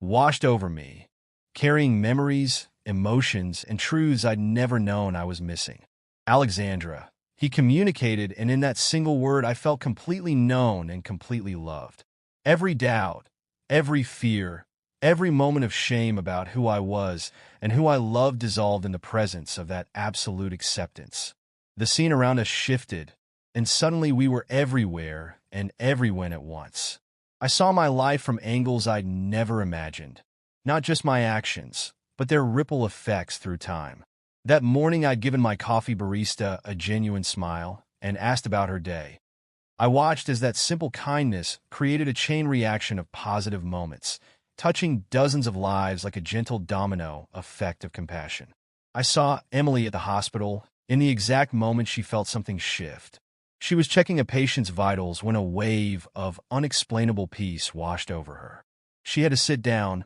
washed over me, carrying memories, emotions, and truths I'd never known I was missing. Alexandra. He communicated, and in that single word I felt completely known and completely loved. Every doubt, every fear, every moment of shame about who I was and who I loved dissolved in the presence of that absolute acceptance. The scene around us shifted, and suddenly we were everywhere and everyone at once. I saw my life from angles I'd never imagined. Not just my actions, but their ripple effects through time. That morning I'd given my coffee barista a genuine smile and asked about her day. I watched as that simple kindness created a chain reaction of positive moments, touching dozens of lives like a gentle domino effect of compassion. I saw Emily at the hospital in the exact moment she felt something shift. She was checking a patient's vitals when a wave of unexplainable peace washed over her. She had to sit down,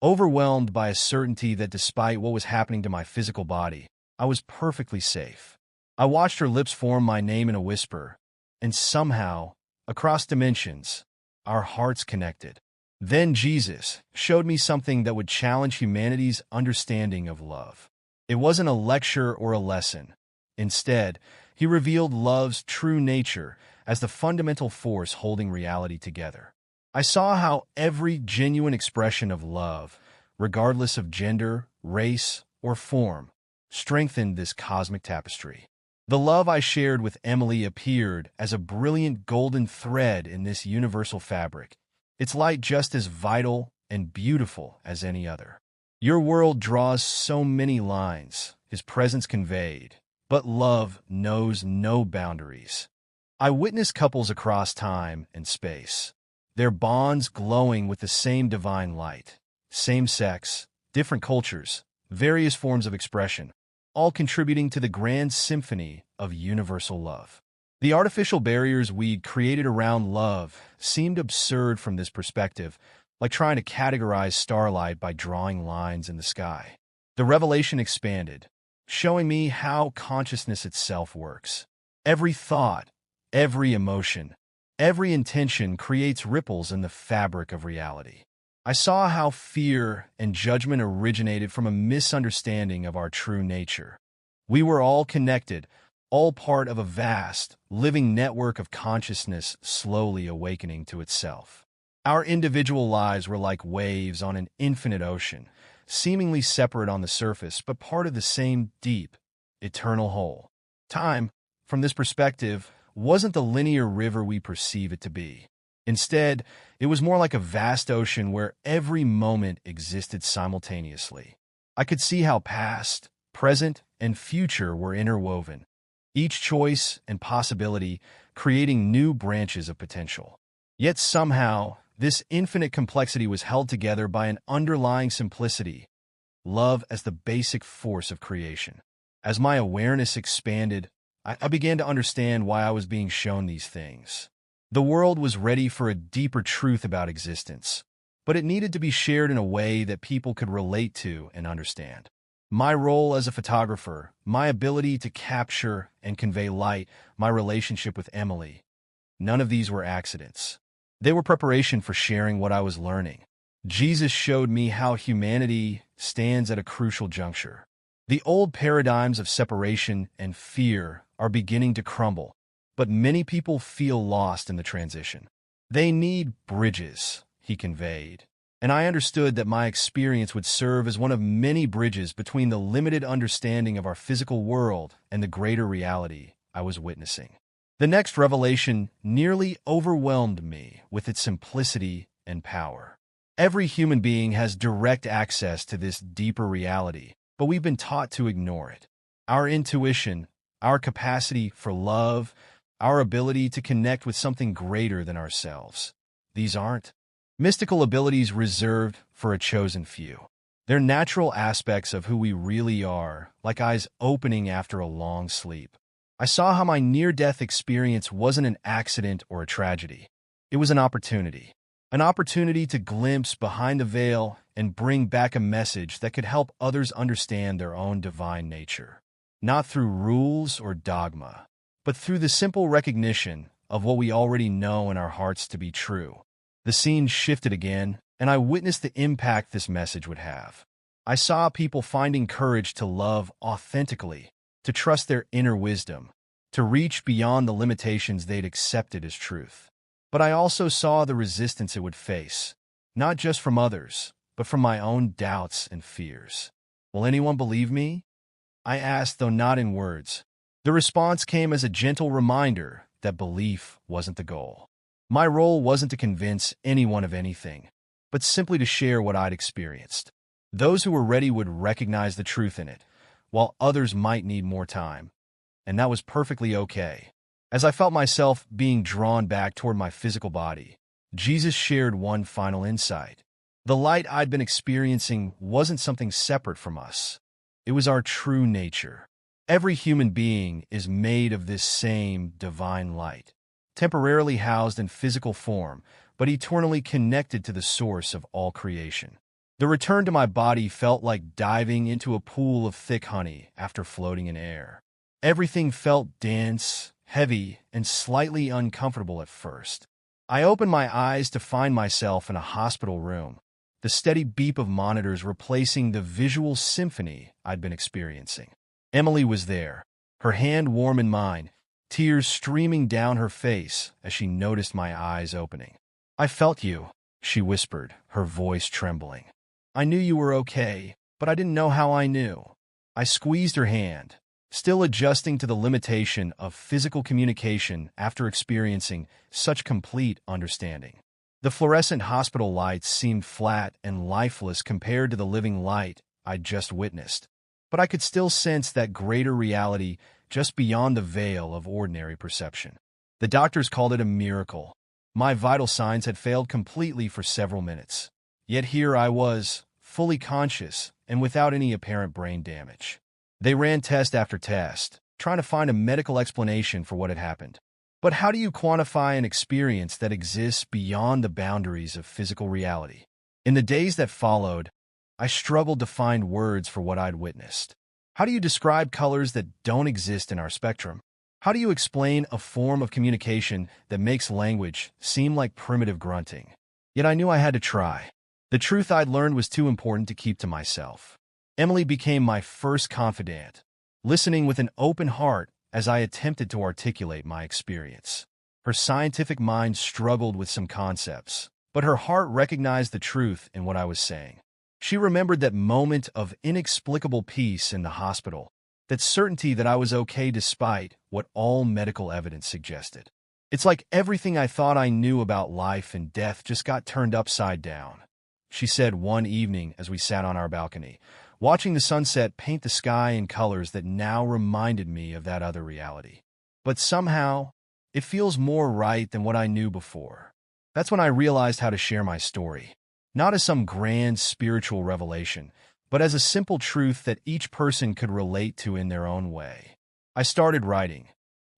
overwhelmed by a certainty that despite what was happening to my physical body, I was perfectly safe. I watched her lips form my name in a whisper, and somehow, across dimensions, our hearts connected. Then Jesus showed me something that would challenge humanity's understanding of love. It wasn't a lecture or a lesson. Instead, he revealed love's true nature as the fundamental force holding reality together. I saw how every genuine expression of love, regardless of gender, race, or form, strengthened this cosmic tapestry. The love I shared with Emily appeared as a brilliant golden thread in this universal fabric, its light just as vital and beautiful as any other. Your world draws so many lines, his presence conveyed, but love knows no boundaries. I witnessed couples across time and space, their bonds glowing with the same divine light, same sex, different cultures, various forms of expression, all contributing to the grand symphony of universal love. The artificial barriers we'd created around love seemed absurd from this perspective, like trying to categorize starlight by drawing lines in the sky. The revelation expanded, showing me how consciousness itself works. Every thought, every emotion, every intention creates ripples in the fabric of reality. I saw how fear and judgment originated from a misunderstanding of our true nature. We were all connected, all part of a vast, living network of consciousness slowly awakening to itself. Our individual lives were like waves on an infinite ocean, seemingly separate on the surface, but part of the same deep, eternal whole. Time, from this perspective, wasn't the linear river we perceive it to be. Instead, it was more like a vast ocean where every moment existed simultaneously. I could see how past, present, and future were interwoven, each choice and possibility creating new branches of potential. Yet somehow, this infinite complexity was held together by an underlying simplicity, love as the basic force of creation. As my awareness expanded, I began to understand why I was being shown these things. The world was ready for a deeper truth about existence, but it needed to be shared in a way that people could relate to and understand. My role as a photographer, my ability to capture and convey light, my relationship with Emily, none of these were accidents. They were preparation for sharing what I was learning. Jesus showed me how humanity stands at a crucial juncture. The old paradigms of separation and fear are beginning to crumble, but many people feel lost in the transition. They need bridges, he conveyed, and I understood that my experience would serve as one of many bridges between the limited understanding of our physical world and the greater reality I was witnessing. The next revelation nearly overwhelmed me with its simplicity and power. Every human being has direct access to this deeper reality, but we've been taught to ignore it. Our intuition, our capacity for love, our ability to connect with something greater than ourselves. These aren't mystical abilities reserved for a chosen few. They're natural aspects of who we really are, like eyes opening after a long sleep. I saw how my near-death experience wasn't an accident or a tragedy. It was an opportunity to glimpse behind the veil and bring back a message that could help others understand their own divine nature. Not through rules or dogma, but through the simple recognition of what we already know in our hearts to be true. The scene shifted again, and I witnessed the impact this message would have. I saw people finding courage to love authentically, to trust their inner wisdom, to reach beyond the limitations they'd accepted as truth. But I also saw the resistance it would face, not just from others, but from my own doubts and fears. Will anyone believe me? I asked, though not in words. The response came as a gentle reminder that belief wasn't the goal. My role wasn't to convince anyone of anything, but simply to share what I'd experienced. Those who were ready would recognize the truth in it, while others might need more time. And that was perfectly okay. As I felt myself being drawn back toward my physical body, Jesus shared one final insight. The light I'd been experiencing wasn't something separate from us. It was our true nature. Every human being is made of this same divine light, temporarily housed in physical form, but eternally connected to the source of all creation. The return to my body felt like diving into a pool of thick honey after floating in air. Everything felt dense, heavy, and slightly uncomfortable at first. I opened my eyes to find myself in a hospital room, the steady beep of monitors replacing the visual symphony I'd been experiencing. Emily was there, her hand warm in mine, tears streaming down her face as she noticed my eyes opening. "I felt you," she whispered, her voice trembling. "I knew you were okay, but I didn't know how I knew." I squeezed her hand, still adjusting to the limitation of physical communication after experiencing such complete understanding. The fluorescent hospital lights seemed flat and lifeless compared to the living light I'd just witnessed, but I could still sense that greater reality just beyond the veil of ordinary perception. The doctors called it a miracle. My vital signs had failed completely for several minutes. Yet here I was, fully conscious and without any apparent brain damage. They ran test after test, trying to find a medical explanation for what had happened. But how do you quantify an experience that exists beyond the boundaries of physical reality? In the days that followed, I struggled to find words for what I'd witnessed. How do you describe colors that don't exist in our spectrum? How do you explain a form of communication that makes language seem like primitive grunting? Yet I knew I had to try. The truth I'd learned was too important to keep to myself. Emily became my first confidant, listening with an open heart as I attempted to articulate my experience. Her scientific mind struggled with some concepts, but her heart recognized the truth in what I was saying. She remembered that moment of inexplicable peace in the hospital, that certainty that I was okay despite what all medical evidence suggested. It's like everything I thought I knew about life and death just got turned upside down, she said one evening as we sat on our balcony, watching the sunset paint the sky in colors that now reminded me of that other reality. But somehow, it feels more right than what I knew before. That's when I realized how to share my story. Not as some grand spiritual revelation, but as a simple truth that each person could relate to in their own way. I started writing,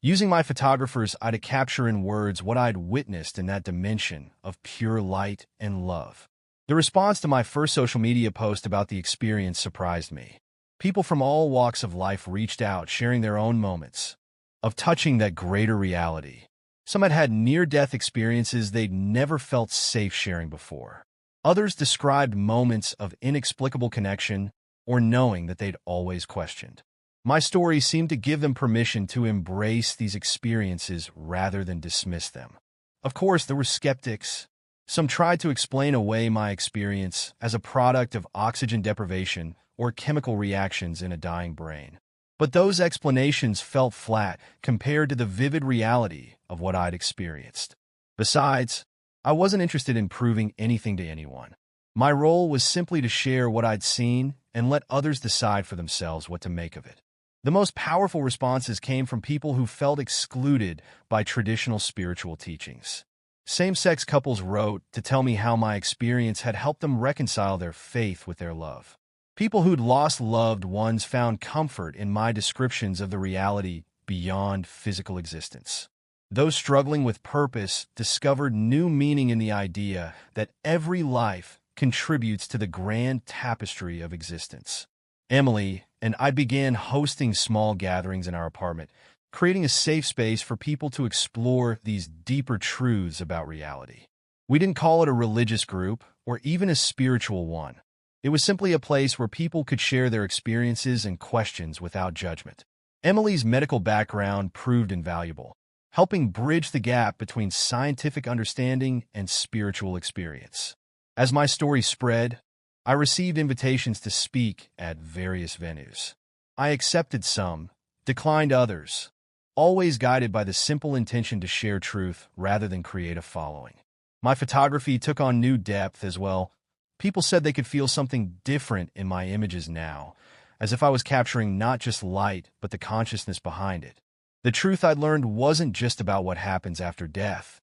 using my photographer's eye to capture in words what I'd witnessed in that dimension of pure light and love. The response to my first social media post about the experience surprised me. People from all walks of life reached out, sharing their own moments of touching that greater reality. Some had had near-death experiences they'd never felt safe sharing before. Others described moments of inexplicable connection or knowing that they'd always questioned. My story seemed to give them permission to embrace these experiences rather than dismiss them. Of course, there were skeptics. Some tried to explain away my experience as a product of oxygen deprivation or chemical reactions in a dying brain. But those explanations felt flat compared to the vivid reality of what I'd experienced. Besides, I wasn't interested in proving anything to anyone. My role was simply to share what I'd seen and let others decide for themselves what to make of it. The most powerful responses came from people who felt excluded by traditional spiritual teachings. Same-sex couples wrote to tell me how my experience had helped them reconcile their faith with their love. People who'd lost loved ones found comfort in my descriptions of the reality beyond physical existence. Those struggling with purpose discovered new meaning in the idea that every life contributes to the grand tapestry of existence. Emily and I began hosting small gatherings in our apartment, creating a safe space for people to explore these deeper truths about reality. We didn't call it a religious group or even a spiritual one. It was simply a place where people could share their experiences and questions without judgment. Emily's medical background proved invaluable, helping bridge the gap between scientific understanding and spiritual experience. As my story spread, I received invitations to speak at various venues. I accepted some, declined others, always guided by the simple intention to share truth rather than create a following. My photography took on new depth as well. People said they could feel something different in my images now, as if I was capturing not just light, but the consciousness behind it. The truth I'd learned wasn't just about what happens after death.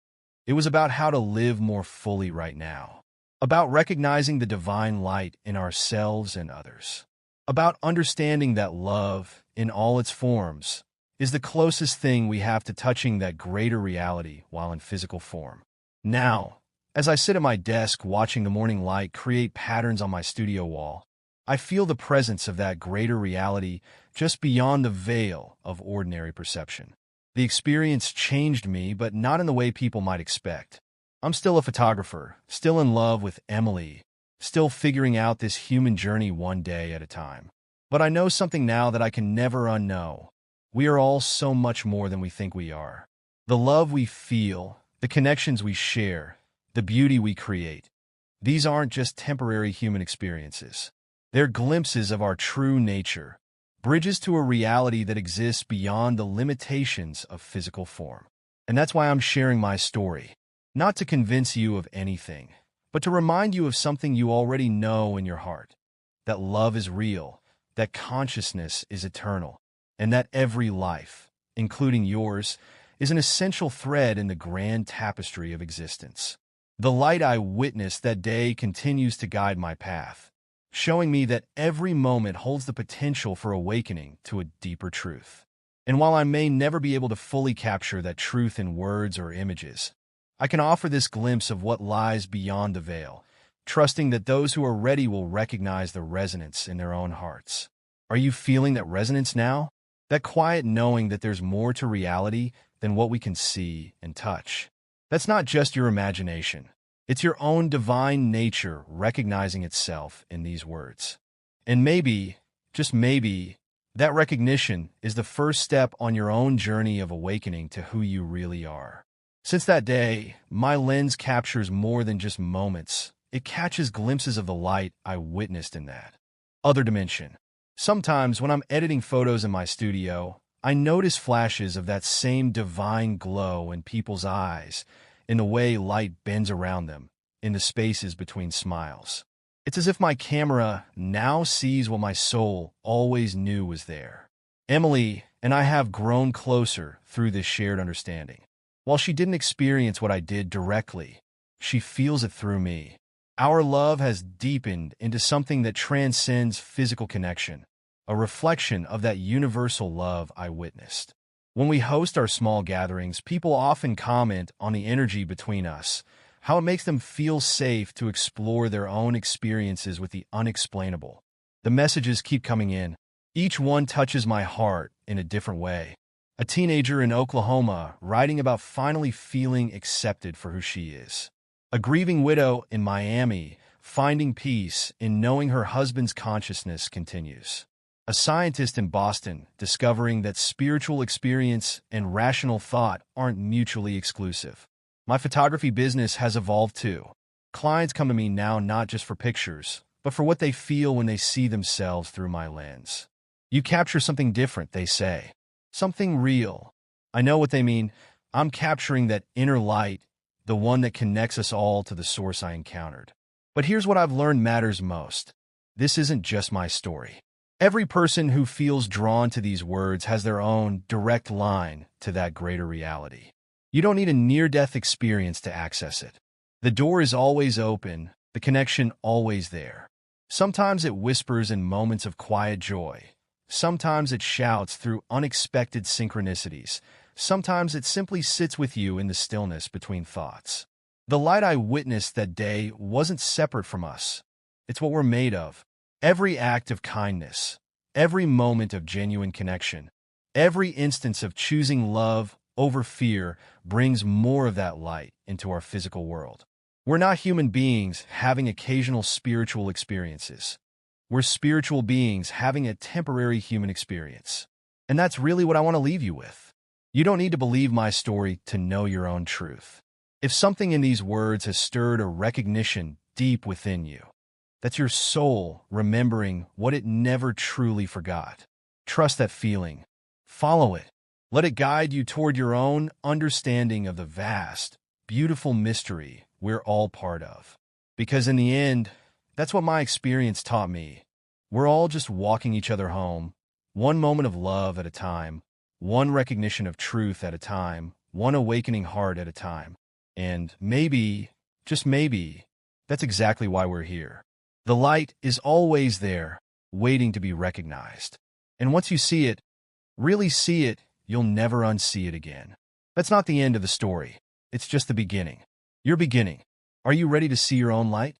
It was about how to live more fully right now, about recognizing the divine light in ourselves and others, about understanding that love, in all its forms, is the closest thing we have to touching that greater reality while in physical form. Now, as I sit at my desk watching the morning light create patterns on my studio wall, I feel the presence of that greater reality just beyond the veil of ordinary perception. The experience changed me, but not in the way people might expect. I'm still a photographer, still in love with Emily, still figuring out this human journey one day at a time. But I know something now that I can never unknow. We are all so much more than we think we are. The love we feel, the connections we share, the beauty we create. These aren't just temporary human experiences. They're glimpses of our true nature, bridges to a reality that exists beyond the limitations of physical form. And that's why I'm sharing my story, not to convince you of anything, but to remind you of something you already know in your heart, that love is real, that consciousness is eternal, and that every life, including yours, is an essential thread in the grand tapestry of existence. The light I witnessed that day continues to guide my path, showing me that every moment holds the potential for awakening to a deeper truth. And while I may never be able to fully capture that truth in words or images, I can offer this glimpse of what lies beyond the veil, trusting that those who are ready will recognize the resonance in their own hearts. Are you feeling that resonance now? That quiet knowing that there's more to reality than what we can see and touch. That's not just your imagination. It's your own divine nature recognizing itself in these words. And maybe, just maybe, that recognition is the first step on your own journey of awakening to who you really are. Since that day, my lens captures more than just moments. It catches glimpses of the light I witnessed in that other dimension. Sometimes when I'm editing photos in my studio, I notice flashes of that same divine glow in people's eyes, in the way light bends around them, in the spaces between smiles. It's as if my camera now sees what my soul always knew was there. Emily and I have grown closer through this shared understanding. While she didn't experience what I did directly, she feels it through me. Our love has deepened into something that transcends physical connection, a reflection of that universal love I witnessed. When we host our small gatherings, people often comment on the energy between us, how it makes them feel safe to explore their own experiences with the unexplainable. The messages keep coming in. Each one touches my heart in a different way. A teenager in Oklahoma writing about finally feeling accepted for who she is. A grieving widow in Miami finding peace in knowing her husband's consciousness continues. A scientist in Boston discovering that spiritual experience and rational thought aren't mutually exclusive. My photography business has evolved too. Clients come to me now not just for pictures, but for what they feel when they see themselves through my lens. You capture something different, they say. Something real. I know what they mean. I'm capturing that inner light, the one that connects us all to the source I encountered. But here's what I've learned matters most. This isn't just my story. Every person who feels drawn to these words has their own direct line to that greater reality. You don't need a near-death experience to access it. The door is always open, the connection always there. Sometimes it whispers in moments of quiet joy. Sometimes it shouts through unexpected synchronicities. Sometimes it simply sits with you in the stillness between thoughts. The light I witnessed that day wasn't separate from us. It's what we're made of. Every act of kindness, every moment of genuine connection, every instance of choosing love over fear brings more of that light into our physical world. We're not human beings having occasional spiritual experiences. We're spiritual beings having a temporary human experience. And that's really what I want to leave you with. You don't need to believe my story to know your own truth. If something in these words has stirred a recognition deep within you, that's your soul remembering what it never truly forgot. Trust that feeling. Follow it. Let it guide you toward your own understanding of the vast, beautiful mystery we're all part of. Because in the end, that's what my experience taught me. We're all just walking each other home, one moment of love at a time, one recognition of truth at a time, one awakening heart at a time. And maybe, just maybe, that's exactly why we're here. The light is always there, waiting to be recognized. And once you see it, really see it, you'll never unsee it again. That's not the end of the story. It's just the beginning. Your beginning. Are you ready to see your own light?